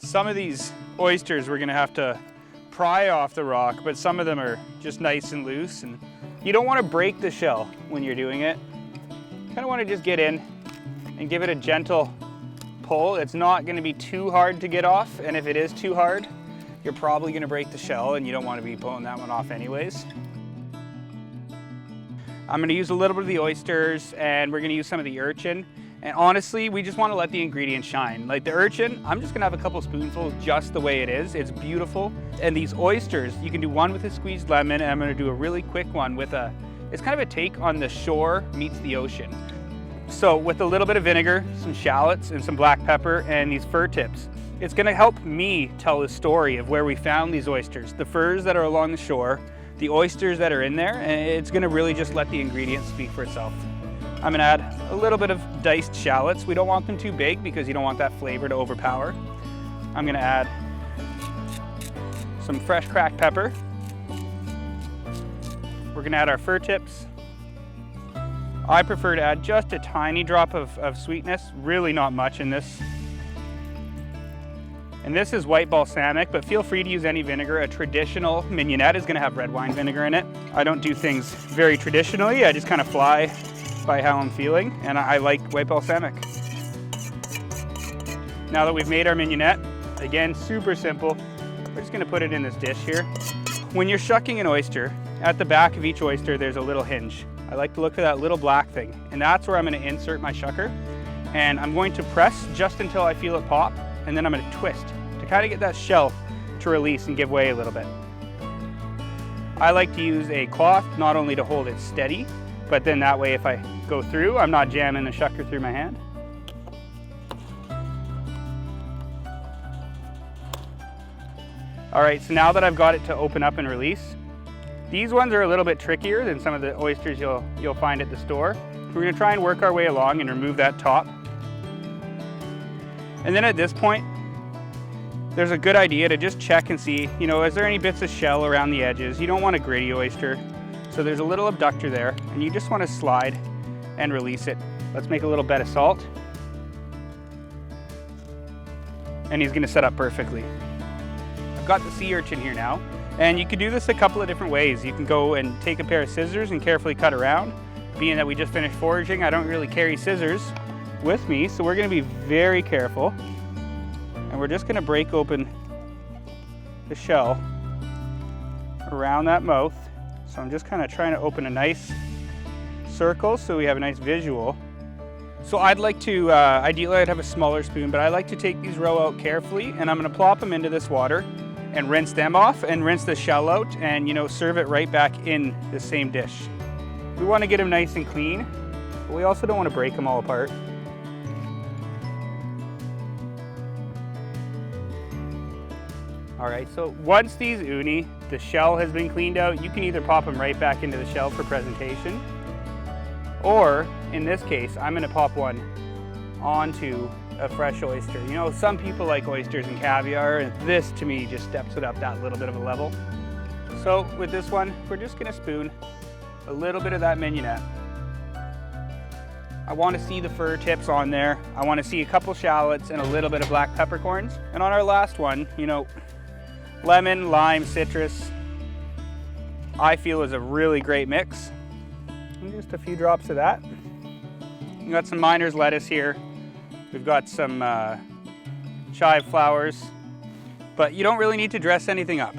Some of these oysters we're gonna have to pry off the rock, but some of them are just nice and loose, and you don't want to break the shell when you're doing it. You kind of want to just get in and give it a gentle pull. It's not going to be too hard to get off, and if it is too hard, you're probably going to break the shell, and you don't want to be pulling that one off anyways. I'm going to use a little bit of the oysters, and we're going to use some of the urchin. And honestly, we just want to let the ingredients shine. Like the urchin, I'm just gonna have a couple spoonfuls just the way it is. It's beautiful. And these oysters, you can do one with a squeezed lemon, and I'm gonna do a really quick one with it's kind of a take on the shore meets the ocean. So with a little bit of vinegar, some shallots, and some black pepper, and these fur tips, it's gonna help me tell the story of where we found these oysters. The furs that are along the shore, the oysters that are in there, and it's gonna really just let the ingredients speak for itself. I'm gonna add a little bit of diced shallots. We don't want them too big because you don't want that flavor to overpower. I'm gonna add some fresh cracked pepper. We're gonna add our fur tips. I prefer to add just a tiny drop of sweetness, really not much in this. And this is white balsamic, but feel free to use any vinegar. A traditional mignonette is gonna have red wine vinegar in it. I don't do things very traditionally, I just kind of fly by how I'm feeling, and I like white balsamic. Now that we've made our mignonette, again, super simple, we're just gonna put it in this dish here. When you're shucking an oyster, at the back of each oyster there's a little hinge. I like to look for that little black thing, and that's where I'm gonna insert my shucker, and I'm going to press just until I feel it pop, and then I'm gonna twist to kind of get that shell to release and give way a little bit. I like to use a cloth not only to hold it steady, but then that way if I go through, I'm not jamming the shucker through my hand. All right, so now that I've got it to open up and release, these ones are a little bit trickier than some of the oysters you'll find at the store. We're gonna try and work our way along and remove that top. And then at this point, there's a good idea to just check and see, is there any bits of shell around the edges? You don't want a gritty oyster. So there's a little abductor there, and you just want to slide and release it. Let's make a little bed of salt. And he's gonna set up perfectly. I've got the sea urchin here now, and you can do this a couple of different ways. You can go and take a pair of scissors and carefully cut around. Being that we just finished foraging, I don't really carry scissors with me, so we're gonna be very careful. And we're just gonna break open the shell around that mouth. So I'm just kind of trying to open a nice circle so we have a nice visual. So I'd like to, ideally I'd have a smaller spoon, but I like to take these roe out carefully, and I'm gonna plop them into this water and rinse them off and rinse the shell out, and serve it right back in the same dish. We want to get them nice and clean, but we also don't want to break them all apart. All right, so once these uni, the shell has been cleaned out, you can either pop them right back into the shell for presentation, or in this case, I'm gonna pop one onto a fresh oyster. Some people like oysters and caviar, and this to me just steps it up that little bit of a level. So with this one, we're just gonna spoon a little bit of that mignonette. I want to see the fur tips on there. I want to see a couple shallots and a little bit of black peppercorns. And on our last one, lemon, lime, citrus, I feel is a really great mix. And just a few drops of that. We've got some miner's lettuce here. We've got some chive flowers, but you don't really need to dress anything up.